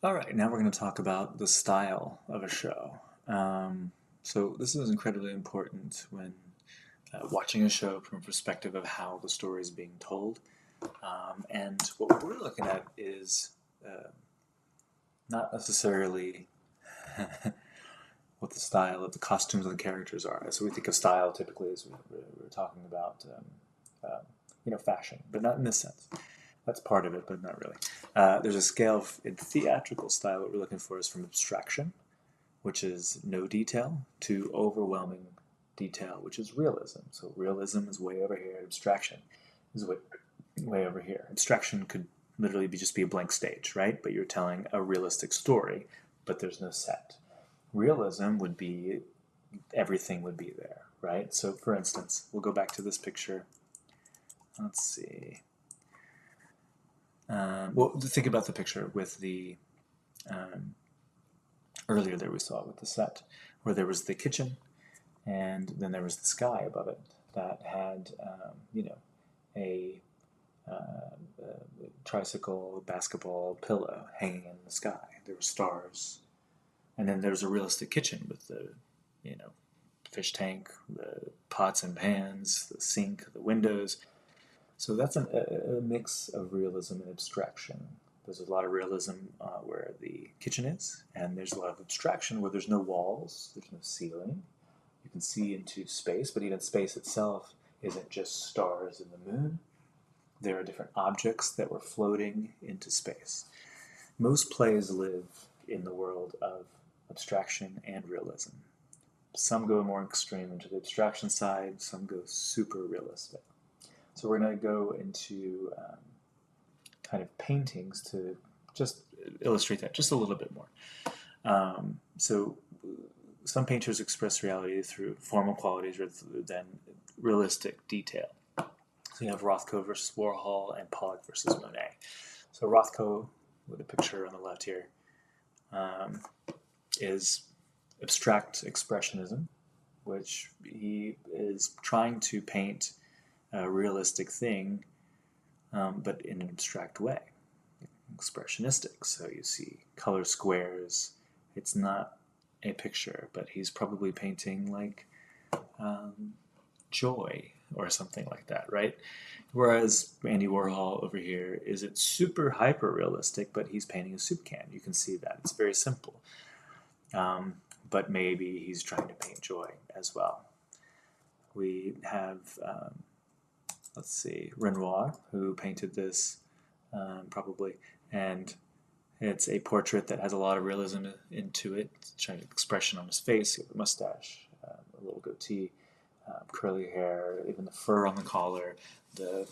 All right, now we're going to talk about the style of a show. So this is incredibly important when watching a show from a perspective of how the story is being told. And what we're looking at is not necessarily what the style of the costumes of the characters are. So we think of style typically as we're talking about, fashion, but not in this sense. That's part of it, but not really. There's a scale in theatrical style. What we're looking for is from abstraction, which is no detail, to overwhelming detail, which is realism. So realism is way over here. Abstraction is way over here. Abstraction could literally just be a blank stage, right? But you're telling a realistic story, but there's no set. Realism would be everything would be there, right? So for instance, we'll go back to this picture. Let's see. Well, think about the picture with the earlier there we saw with the set, where there was the kitchen, and then there was the sky above it that had, a, tricycle basketball pillow hanging in the sky. There were stars, and then there was a realistic kitchen with the, fish tank, the pots and pans, the sink, the windows. So that's a mix of realism and abstraction. There's a lot of realism where the kitchen is, and there's a lot of abstraction where there's no walls, there's no ceiling. You can see into space, but even space itself isn't just stars and the moon. There are different objects that were floating into space. Most plays live in the world of abstraction and realism. Some go more extreme into the abstraction side, some go super realistic. So we're going to go into kind of paintings to just illustrate that just a little bit more. So some painters express reality through formal qualities rather than realistic detail. So you have Rothko versus Warhol and Pollock versus Monet. So Rothko, with a picture on the left here, is abstract expressionism, which he is trying to paint a realistic thing, but in an abstract way, expressionistic. So you see color squares. It's not a picture, but he's probably painting like joy or something like that, right? Whereas Andy Warhol over here is it super hyper realistic, but he's painting a soup can. You can see that it's very simple. But maybe he's trying to paint joy as well. We have, let's see, Renoir, who painted this probably, and it's a portrait that has a lot of realism into it, showing expression on his face, a mustache, a little goatee, curly hair, even the fur on the collar, the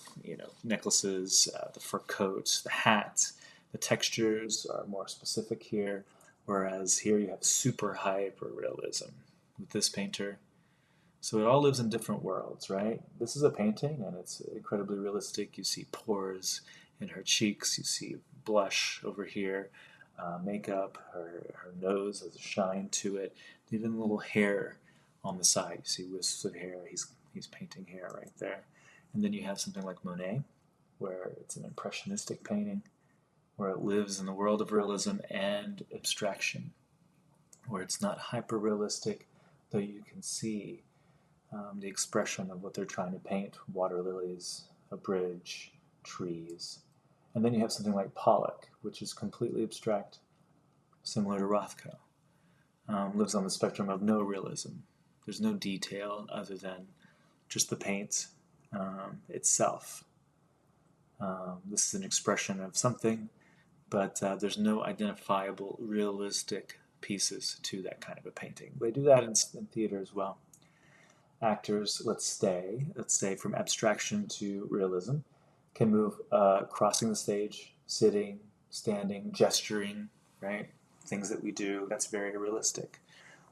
necklaces, the fur coat, the hat. The textures are more specific here. Whereas here you have super hyper realism with this painter. So it all lives in different worlds, right? This is a painting and it's incredibly realistic. You see pores in her cheeks, you see blush over here, makeup, her nose has a shine to it, even a little hair on the side. You see wisps of hair, he's painting hair right there. And then you have something like Monet, where it's an impressionistic painting, where it lives in the world of realism and abstraction, where it's not hyper-realistic, though you can see the expression of what they're trying to paint, water lilies, a bridge, trees. And then you have something like Pollock, which is completely abstract, similar to Rothko. Lives on the spectrum of no realism. There's no detail other than just the paint itself. This is an expression of something, but there's no identifiable realistic pieces to that kind of a painting. They do that in theater as well. Actors, let's say from abstraction to realism, can move crossing the stage, sitting, standing, gesturing, right? Things that we do, that's very realistic.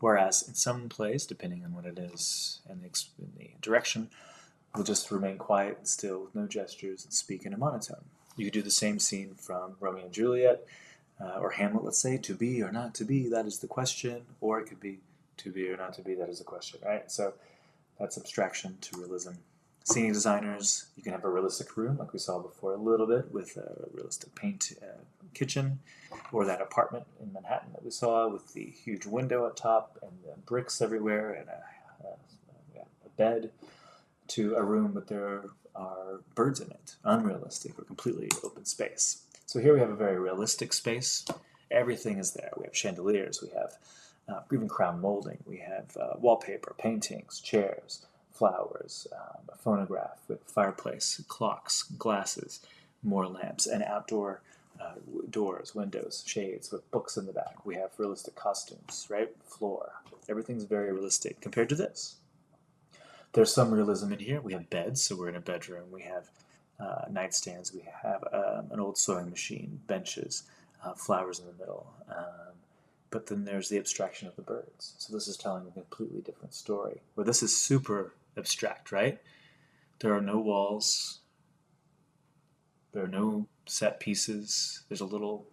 Whereas in some plays, depending on what it is and the direction, will just remain quiet and still with no gestures and speak in a monotone. You could do the same scene from Romeo and Juliet or Hamlet, let's say, to be or not to be, that is the question, or it could be to be or not to be, that is the question, right? So that's abstraction to realism. Scenic designers, you can have a realistic room like we saw before a little bit with a realistic paint kitchen, or that apartment in Manhattan that we saw with the huge window up top and bricks everywhere and a bed, to a room but there are birds in it, unrealistic or completely open space. So here we have a very realistic space. Everything is there. We have chandeliers, we have even crown molding, we have wallpaper, paintings, chairs, flowers, a phonograph with fireplace, clocks, glasses, more lamps, and outdoor doors, windows, shades with books in the back. We have realistic costumes, right? Floor. Everything's very realistic compared to this. There's some realism in here. We have beds, so we're in a bedroom. We have nightstands. We have an old sewing machine, benches, flowers in the middle. But then there's the abstraction of the birds. So this is telling a completely different story, where this is super abstract, right? There are no walls. There are no set pieces. There's a little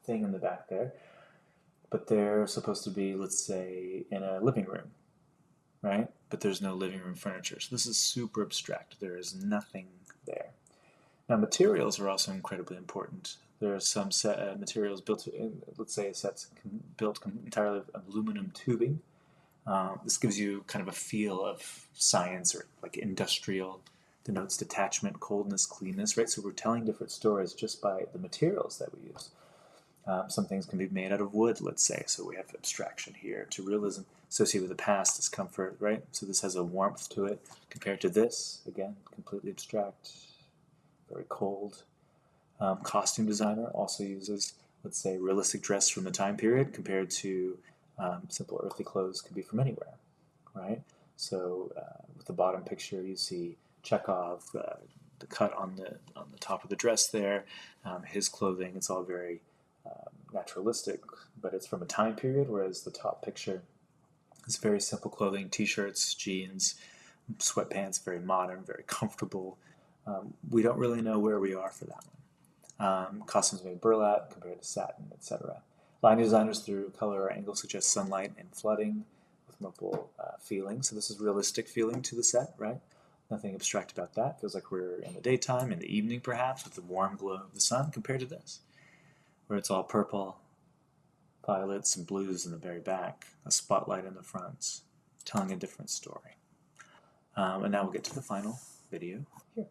thing in the back there. But they're supposed to be, let's say, in a living room, right? But there's no living room furniture. So this is super abstract. There is nothing there. Now, materials are also incredibly important. There are some materials built in, let's say, sets built entirely of aluminum tubing. This gives you kind of a feel of science or like industrial, denotes detachment, coldness, cleanness, right? So we're telling different stories just by the materials that we use. Some things can be made out of wood, let's say, so we have abstraction here. To realism, associated with the past is comfort, right? So this has a warmth to it compared to this, again, completely abstract, very cold. Costume designer also uses, let's say, realistic dress from the time period compared to simple earthly clothes could be from anywhere, right? So with the bottom picture, you see Chekhov, the cut on the top of the dress there, his clothing, it's all very naturalistic, but it's from a time period, whereas the top picture is very simple clothing, t-shirts, jeans, sweatpants, very modern, very comfortable. We don't really know where we are for that one. Costumes made burlap compared to satin, etc. Line designers through color or angle suggest sunlight and flooding with multiple feelings. So this is realistic feeling to the set, right? Nothing abstract about that. Feels like we're in the daytime, in the evening perhaps, with the warm glow of the sun compared to this, where it's all purple, violets, and blues in the very back, a spotlight in the front, telling a different story. And now we'll get to the final video here.